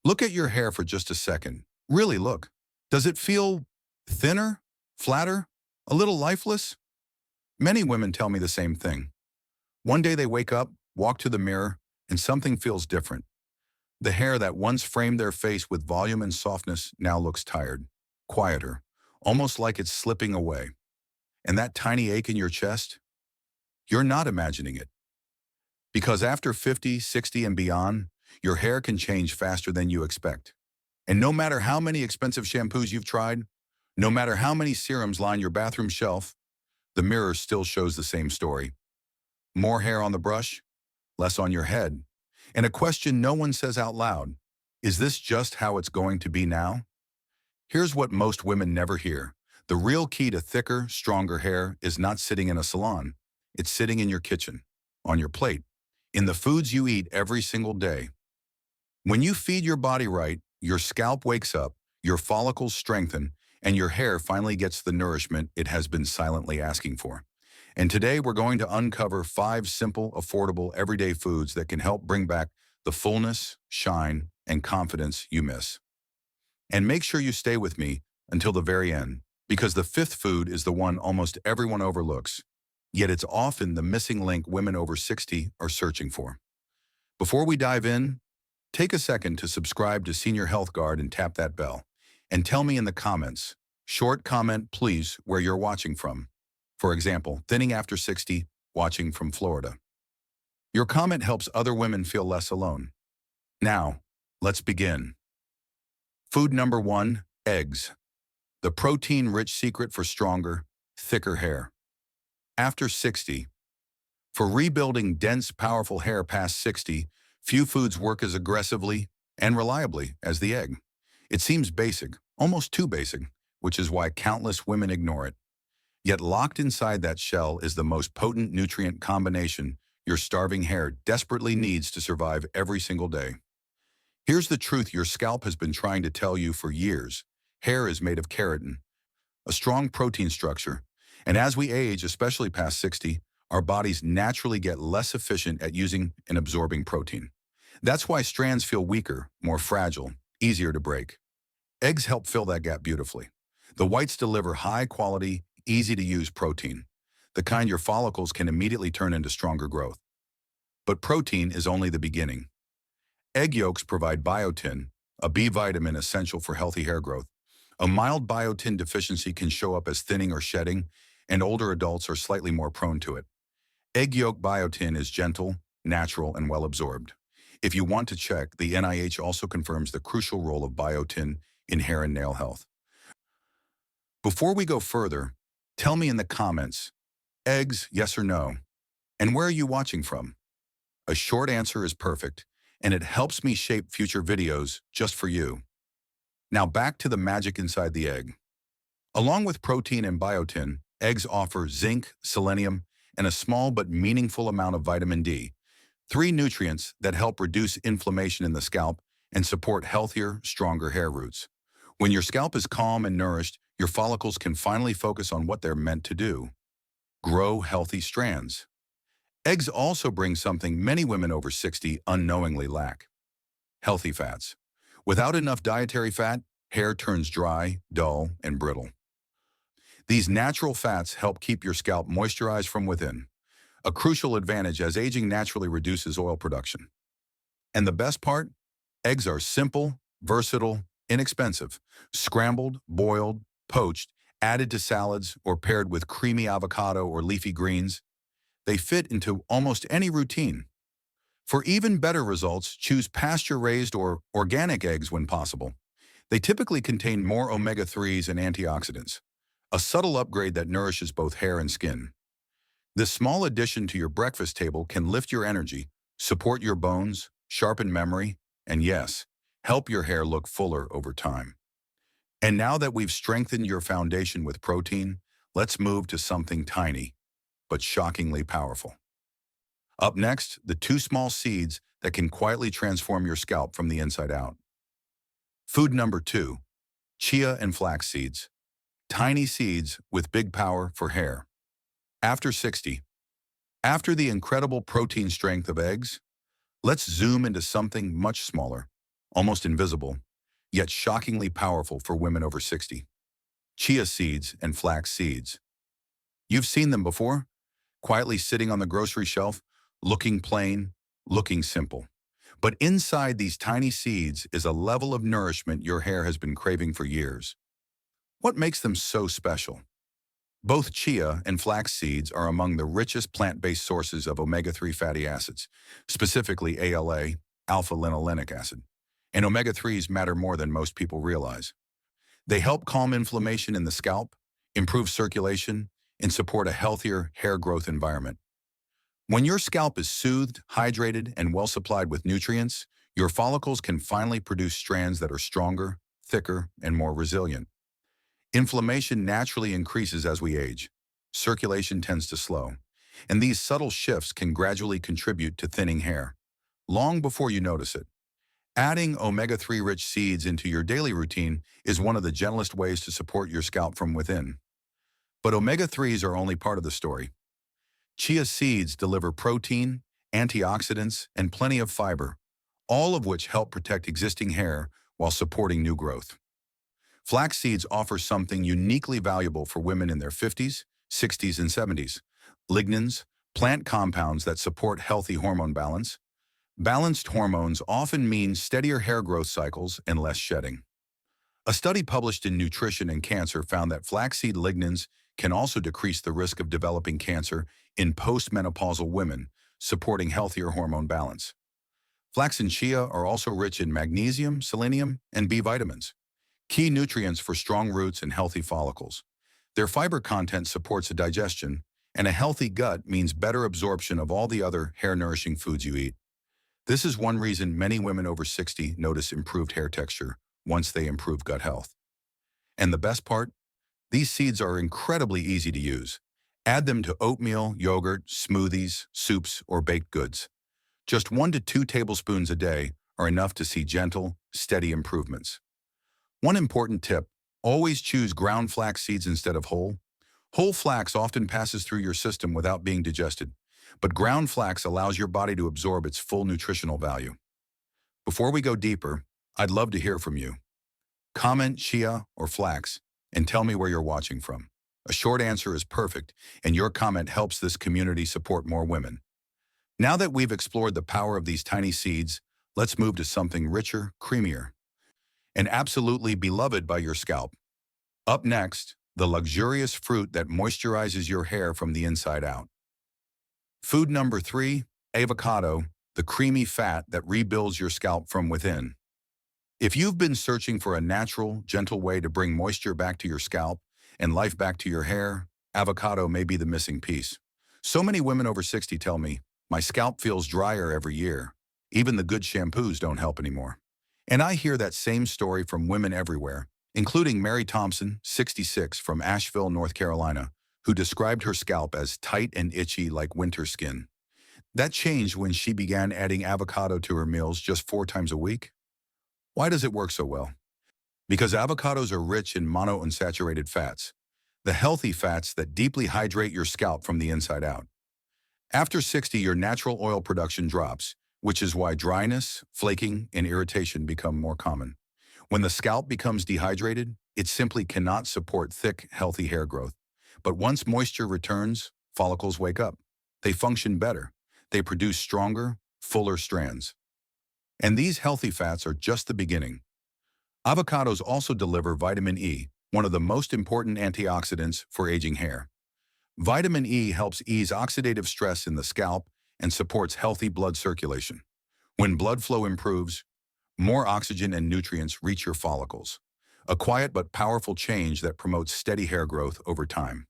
Look at your hair for just a second. Really look. Does it feel thinner, flatter, a little lifeless? Many women tell me the same thing. One day they wake up, walk to the mirror, and something feels different. The hair that once framed their face with volume and softness now looks tired, quieter, almost like it's slipping away. And that tiny ache in your chest? You're not imagining it. Because after 50, 60, and beyond, your hair can change faster than you expect. And no matter how many expensive shampoos you've tried, no matter how many serums line your bathroom shelf, the mirror still shows the same story. More hair on the brush, less on your head. And a question no one says out loud, is this just how it's going to be now? Here's what most women never hear. The real key to thicker, stronger hair is not sitting in a salon. It's sitting in your kitchen, on your plate, in the foods you eat every single day. When you feed your body right, your scalp wakes up, your follicles strengthen, and your hair finally gets the nourishment it has been silently asking for. And today we're going to uncover 5 simple, affordable, everyday foods that can help bring back the fullness, shine, and confidence you miss. And make sure you stay with me until the very end, because the 5th food is the one almost everyone overlooks, yet it's often the missing link women over 60 are searching for. Before we dive in, take a second to subscribe to Senior Health Guard and tap that bell. And tell me in the comments, short comment please, where you're watching from. For example, thinning after 60, watching from Florida. Your comment helps other women feel less alone. Now, let's begin. Food number 1, eggs. The protein-rich secret for stronger, thicker hair. After 60. For rebuilding dense, powerful hair past 60, few foods work as aggressively and reliably as the egg. It seems basic, almost too basic, which is why countless women ignore it. Yet locked inside that shell is the most potent nutrient combination your starving hair desperately needs to survive every single day. Here's the truth your scalp has been trying to tell you for years. Hair is made of keratin, a strong protein structure, and as we age, especially past 60, our bodies naturally get less efficient at using and absorbing protein. That's why strands feel weaker, more fragile, easier to break. Eggs help fill that gap beautifully. The whites deliver high-quality, easy-to-use protein, the kind your follicles can immediately turn into stronger growth. But protein is only the beginning. Egg yolks provide biotin, a B vitamin essential for healthy hair growth. A mild biotin deficiency can show up as thinning or shedding, and older adults are slightly more prone to it. Egg yolk biotin is gentle, natural, and well-absorbed. If you want to check, the NIH also confirms the crucial role of biotin in hair and nail health. Before we go further, tell me in the comments, eggs, yes or no? And where are you watching from? A short answer is perfect, and it helps me shape future videos just for you. Now back to the magic inside the egg. Along with protein and biotin, eggs offer zinc, selenium, and a small but meaningful amount of vitamin D, 3 nutrients that help reduce inflammation in the scalp and support healthier, stronger hair roots. When your scalp is calm and nourished, your follicles can finally focus on what they're meant to do: grow healthy strands. Eggs also bring something many women over 60 unknowingly lack: healthy fats. Without enough dietary fat, hair turns dry, dull, and brittle. These natural fats help keep your scalp moisturized from within, a crucial advantage as aging naturally reduces oil production. And the best part? Eggs are simple, versatile, inexpensive. Scrambled, boiled, poached, added to salads, or paired with creamy avocado or leafy greens, they fit into almost any routine. For even better results, choose pasture-raised or organic eggs when possible. They typically contain more omega-3s and antioxidants, a subtle upgrade that nourishes both hair and skin. This small addition to your breakfast table can lift your energy, support your bones, sharpen memory, and yes, help your hair look fuller over time. And now that we've strengthened your foundation with protein, let's move to something tiny, but shockingly powerful. Up next, the 2 small seeds that can quietly transform your scalp from the inside out. Food number 2, chia and flax seeds. Tiny seeds with big power for hair. After 60. After the incredible protein strength of eggs, let's zoom into something much smaller, almost invisible, yet shockingly powerful for women over 60. Chia seeds and flax seeds. You've seen them before, quietly sitting on the grocery shelf, looking plain, looking simple. But inside these tiny seeds is a level of nourishment your hair has been craving for years. What makes them so special? Both chia and flax seeds are among the richest plant-based sources of omega-3 fatty acids, specifically ALA, alpha-linolenic acid. And omega-3s matter more than most people realize. They help calm inflammation in the scalp, improve circulation, and support a healthier hair growth environment. When your scalp is soothed, hydrated, and well supplied with nutrients, your follicles can finally produce strands that are stronger, thicker, and more resilient. Inflammation naturally increases as we age. Circulation tends to slow, and these subtle shifts can gradually contribute to thinning hair, long before you notice it. Adding omega-3 rich seeds into your daily routine is one of the gentlest ways to support your scalp from within. But omega-3s are only part of the story. Chia seeds deliver protein, antioxidants, and plenty of fiber, all of which help protect existing hair while supporting new growth. Flax seeds offer something uniquely valuable for women in their 50s, 60s, and 70s. Lignans, plant compounds that support healthy hormone balance. Balanced hormones often mean steadier hair growth cycles and less shedding. A study published in Nutrition and Cancer found that flaxseed lignans can also decrease the risk of developing cancer in postmenopausal women, supporting healthier hormone balance. Flax and chia are also rich in magnesium, selenium, and B vitamins, key nutrients for strong roots and healthy follicles. Their fiber content supports digestion, and a healthy gut means better absorption of all the other hair-nourishing foods you eat. This is one reason many women over 60 notice improved hair texture once they improve gut health. And the best part? These seeds are incredibly easy to use. Add them to oatmeal, yogurt, smoothies, soups, or baked goods. Just 1 to 2 tablespoons a day are enough to see gentle, steady improvements. One important tip: always choose ground flax seeds instead of whole. Whole flax often passes through your system without being digested, but ground flax allows your body to absorb its full nutritional value. Before we go deeper, I'd love to hear from you. Comment chia or flax and tell me where you're watching from. A short answer is perfect, and your comment helps this community support more women. Now that we've explored the power of these tiny seeds, let's move to something richer, creamier, and absolutely beloved by your scalp. Up next, the luxurious fruit that moisturizes your hair from the inside out. Food number 3, avocado, the creamy fat that rebuilds your scalp from within. If you've been searching for a natural, gentle way to bring moisture back to your scalp and life back to your hair, avocado may be the missing piece. So many women over 60 tell me, my scalp feels drier every year. Even the good shampoos don't help anymore. And I hear that same story from women everywhere, including Mary Thompson, 66, from Asheville, North Carolina, who described her scalp as tight and itchy like winter skin. That changed when she began adding avocado to her meals just 4 times a week. Why does it work so well? Because avocados are rich in monounsaturated fats, the healthy fats that deeply hydrate your scalp from the inside out. After 60, your natural oil production drops, which is why dryness, flaking, and irritation become more common. When the scalp becomes dehydrated, it simply cannot support thick, healthy hair growth. But once moisture returns, follicles wake up. They function better. They produce stronger, fuller strands. And these healthy fats are just the beginning. Avocados also deliver vitamin E, one of the most important antioxidants for aging hair. Vitamin E helps ease oxidative stress in the scalp and supports healthy blood circulation. When blood flow improves, more oxygen and nutrients reach your follicles, a quiet but powerful change that promotes steady hair growth over time.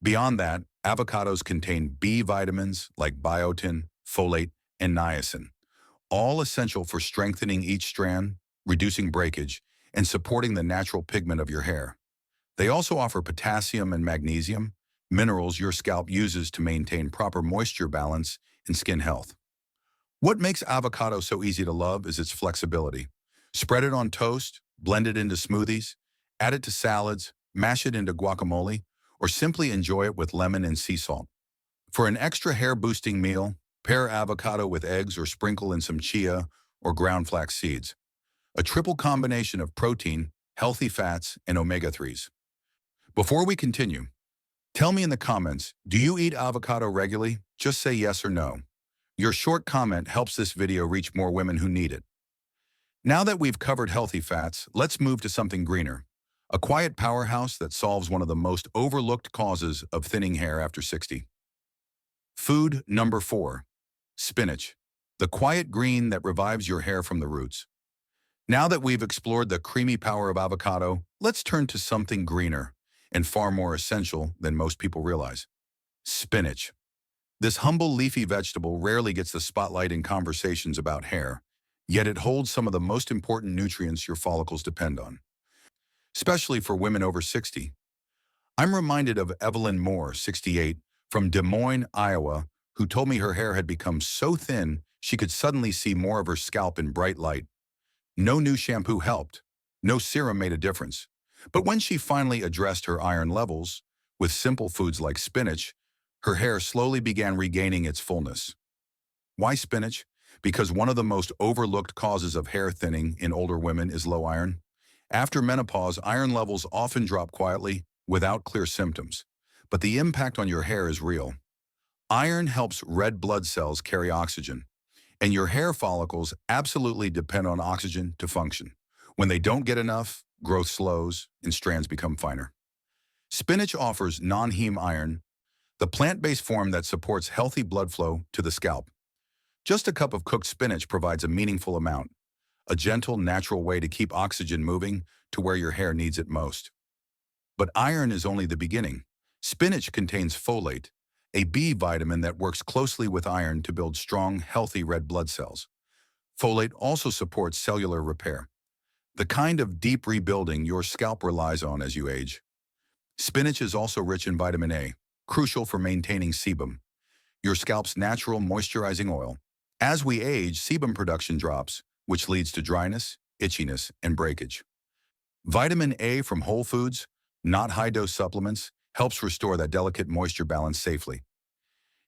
Beyond that, avocados contain B vitamins like biotin, folate, and niacin, all essential for strengthening each strand, reducing breakage, and supporting the natural pigment of your hair. They also offer potassium and magnesium, minerals your scalp uses to maintain proper moisture balance and skin health. What makes avocado so easy to love is its flexibility. Spread it on toast, blend it into smoothies, add it to salads, mash it into guacamole, or simply enjoy it with lemon and sea salt. For an extra hair-boosting meal, pair avocado with eggs or sprinkle in some chia or ground flax seeds. a triple combination of protein, healthy fats, and omega-3s. Before we continue, tell me in the comments, do you eat avocado regularly? Just say yes or no. Your short comment helps this video reach more women who need it. Now that we've covered healthy fats, let's move to something greener. A quiet powerhouse that solves one of the most overlooked causes of thinning hair after 60. Food number 4. Spinach. The quiet green that revives your hair from the roots. Now that we've explored the creamy power of avocado, let's turn to something greener and far more essential than most people realize. Spinach. This humble leafy vegetable rarely gets the spotlight in conversations about hair, yet it holds some of the most important nutrients your follicles depend on. Especially for women over 60. I'm reminded of Evelyn Moore, 68, from Des Moines, Iowa, who told me her hair had become so thin she could suddenly see more of her scalp in bright light. No new shampoo helped. No serum made a difference. But when she finally addressed her iron levels, with simple foods like spinach, her hair slowly began regaining its fullness. Why spinach? Because one of the most overlooked causes of hair thinning in older women is low iron. After menopause, iron levels often drop quietly, without clear symptoms. But the impact on your hair is real. Iron helps red blood cells carry oxygen, and your hair follicles absolutely depend on oxygen to function. When they don't get enough, growth slows and strands become finer. Spinach offers non-heme iron, the plant-based form that supports healthy blood flow to the scalp. Just a cup of cooked spinach provides a meaningful amount, a gentle, natural way to keep oxygen moving to where your hair needs it most. But iron is only the beginning. Spinach contains folate, a B vitamin that works closely with iron to build strong, healthy red blood cells. Folate also supports cellular repair, the kind of deep rebuilding your scalp relies on as you age. Spinach is also rich in vitamin A, crucial for maintaining sebum, your scalp's natural moisturizing oil. As we age, sebum production drops, which leads to dryness, itchiness, and breakage. Vitamin A from whole foods, not high-dose supplements, helps restore that delicate moisture balance safely.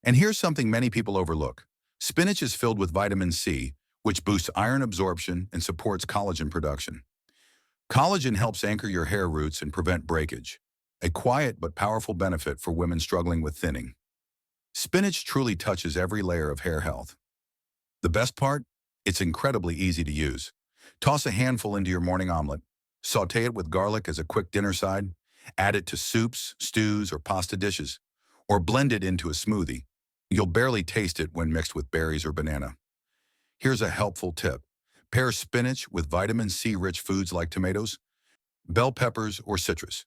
And here's something many people overlook. Spinach is filled with vitamin C, which boosts iron absorption and supports collagen production. Collagen helps anchor your hair roots and prevent breakage, a quiet but powerful benefit for women struggling with thinning. Spinach truly touches every layer of hair health. The best part? It's incredibly easy to use. Toss a handful into your morning omelet, saute it with garlic as a quick dinner side, add it to soups, stews, or pasta dishes, or blend it into a smoothie. You'll barely taste it when mixed with berries or banana. Here's a helpful tip. Pair spinach with vitamin C-rich foods like tomatoes, bell peppers, or citrus.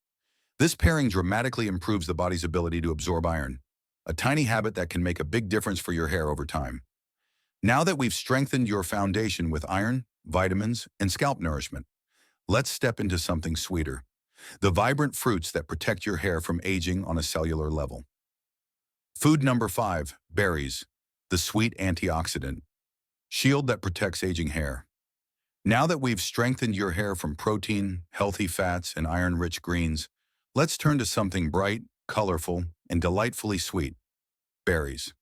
This pairing dramatically improves the body's ability to absorb iron, a tiny habit that can make a big difference for your hair over time. Now that we've strengthened your foundation with iron, vitamins, and scalp nourishment, let's step into something sweeter. The vibrant fruits that protect your hair from aging on a cellular level. Food number 5, berries, the sweet antioxidant shield that protects aging hair. Now that we've strengthened your hair from protein, healthy fats, and iron-rich greens, let's turn to something bright, colorful, and delightfully sweet. Berries.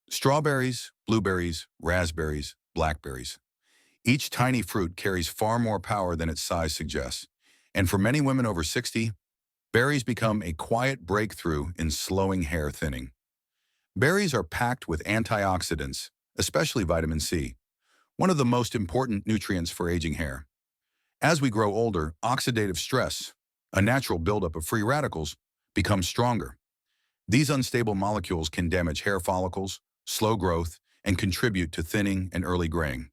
Strawberries, blueberries, raspberries, blackberries. Each tiny fruit carries far more power than its size suggests. And for many women over 60, berries become a quiet breakthrough in slowing hair thinning. Berries are packed with antioxidants, especially vitamin C, one of the most important nutrients for aging hair. As we grow older, oxidative stress, a natural buildup of free radicals, becomes stronger. These unstable molecules can damage hair follicles, slow growth, and contribute to thinning and early graying.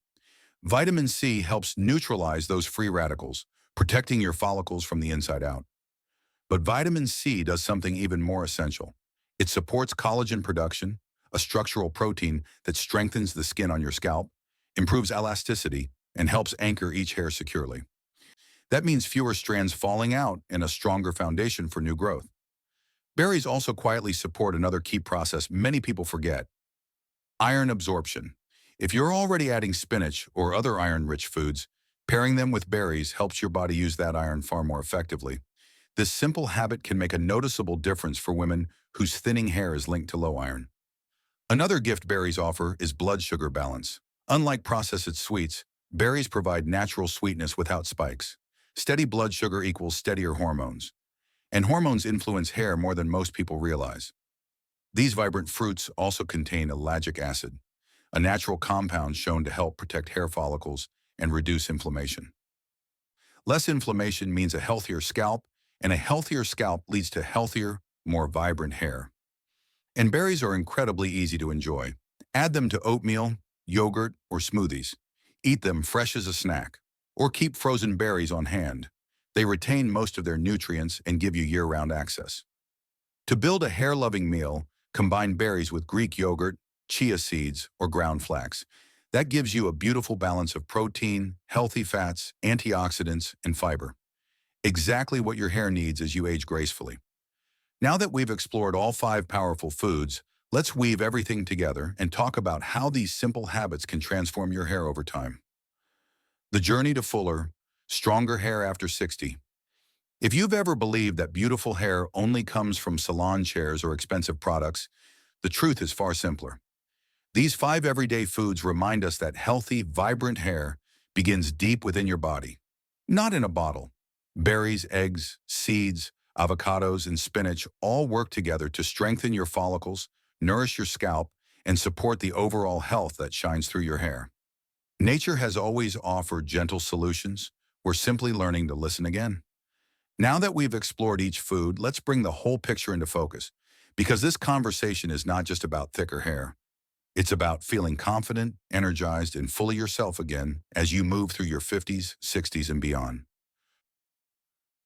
Vitamin C helps neutralize those free radicals, protecting your follicles from the inside out. But vitamin C does something even more essential. It supports collagen production, a structural protein that strengthens the skin on your scalp, improves elasticity, and helps anchor each hair securely. That means fewer strands falling out and a stronger foundation for new growth. Berries also quietly support another key process many people forget: iron absorption. If you're already adding spinach or other iron-rich foods, pairing them with berries helps your body use that iron far more effectively. This simple habit can make a noticeable difference for women whose thinning hair is linked to low iron. Another gift berries offer is blood sugar balance. Unlike processed sweets, Berries provide natural sweetness without spikes. Steady blood sugar equals steadier hormones. And hormones influence hair more than most people realize. These vibrant fruits also contain ellagic acid, a natural compound shown to help protect hair follicles and reduce inflammation. Less inflammation means a healthier scalp, and a healthier scalp leads to healthier, more vibrant hair. And berries are incredibly easy to enjoy. Add them to oatmeal, yogurt, or smoothies. Eat them fresh as a snack, or keep frozen berries on hand. They retain most of their nutrients and give you year-round access. To build a hair-loving meal, combine berries with Greek yogurt, chia seeds, or ground flax. That gives you a beautiful balance of protein, healthy fats, antioxidants, and fiber. Exactly what your hair needs as you age gracefully. Now that we've explored all 5 powerful foods, let's weave everything together and talk about how these simple habits can transform your hair over time. The journey to fuller, stronger hair after 60. If you've ever believed that beautiful hair only comes from salon chairs or expensive products, the truth is far simpler. These 5 everyday foods remind us that healthy, vibrant hair begins deep within your body, not in a bottle. Berries, eggs, seeds, avocados, and spinach all work together to strengthen your follicles, nourish your scalp, and support the overall health that shines through your hair. Nature has always offered gentle solutions. We're simply learning to listen again. Now that we've explored each food, let's bring the whole picture into focus, because this conversation is not just about thicker hair. It's about feeling confident, energized, and fully yourself again as you move through your 50s, 60s, and beyond.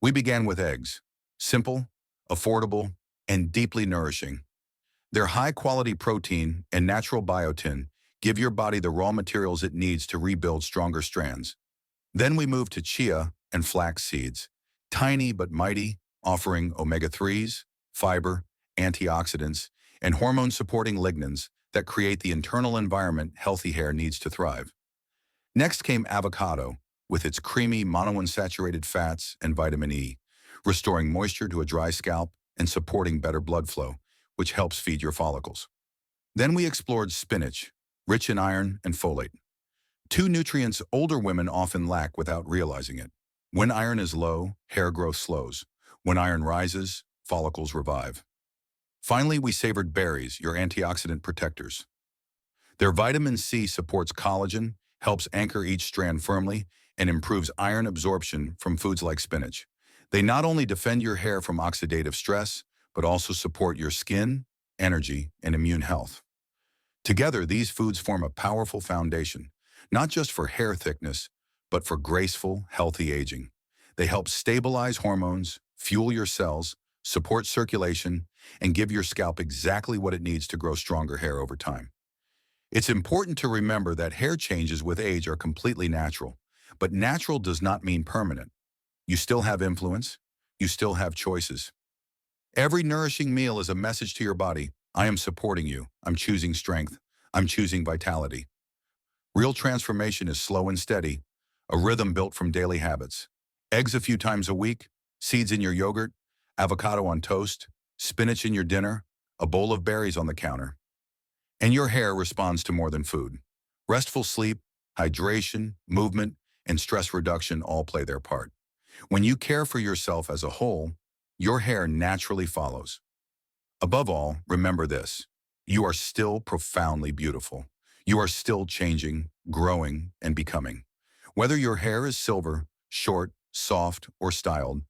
We began with eggs. Simple, affordable, and deeply nourishing. Their high-quality protein and natural biotin give your body the raw materials it needs to rebuild stronger strands. Then we moved to chia and flax seeds, tiny but mighty, offering omega-3s, fiber, antioxidants, and hormone-supporting lignans that create the internal environment healthy hair needs to thrive. Next came avocado, with its creamy monounsaturated fats and vitamin E, restoring moisture to a dry scalp and supporting better blood flow, which helps feed your follicles. Then we explored spinach, rich in iron and folate, 2 nutrients older women often lack without realizing it. When iron is low, hair growth slows. When iron rises, follicles revive. Finally, we savored berries, your antioxidant protectors. Their vitamin C supports collagen, helps anchor each strand firmly, and improves iron absorption from foods like spinach. They not only defend your hair from oxidative stress, but also support your skin, energy, and immune health. Together, these foods form a powerful foundation, not just for hair thickness, but for graceful, healthy aging. They help stabilize hormones, fuel your cells, support circulation, and give your scalp exactly what it needs to grow stronger hair over time. It's important to remember that hair changes with age are completely natural, but natural does not mean permanent. You still have influence, you still have choices. Every nourishing meal is a message to your body. I am supporting you. I'm choosing strength. I'm choosing vitality. Real transformation is slow and steady, a rhythm built from daily habits. Eggs a few times a week, seeds in your yogurt, avocado on toast, spinach in your dinner, a bowl of berries on the counter. And your hair responds to more than food. Restful sleep, hydration, movement, and stress reduction all play their part. When you care for yourself as a whole, your hair naturally follows. Above all, remember this: you are still profoundly beautiful. You are still changing, growing, and becoming. Whether your hair is silver, short, soft, or styled,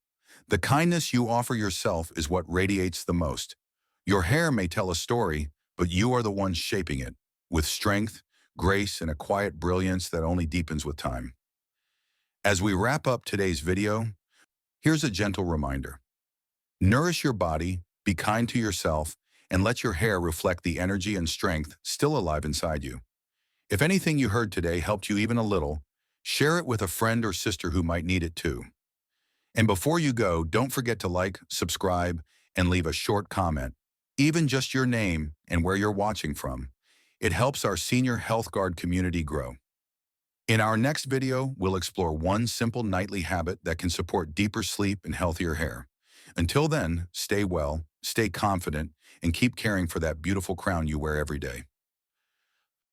the kindness you offer yourself is what radiates the most. Your hair may tell a story, but you are the one shaping it, with strength, grace, and a quiet brilliance that only deepens with time. As we wrap up today's video, here's a gentle reminder. Nourish your body, be kind to yourself, and let your hair reflect the energy and strength still alive inside you. If anything you heard today helped you even a little, share it with a friend or sister who might need it too. And before you go, don't forget to like, subscribe, and leave a short comment, even just your name and where you're watching from. It helps our Senior Health Guard community grow. In our next video, we'll explore one simple nightly habit that can support deeper sleep and healthier hair. Until then, stay well, stay confident, and keep caring for that beautiful crown you wear every day.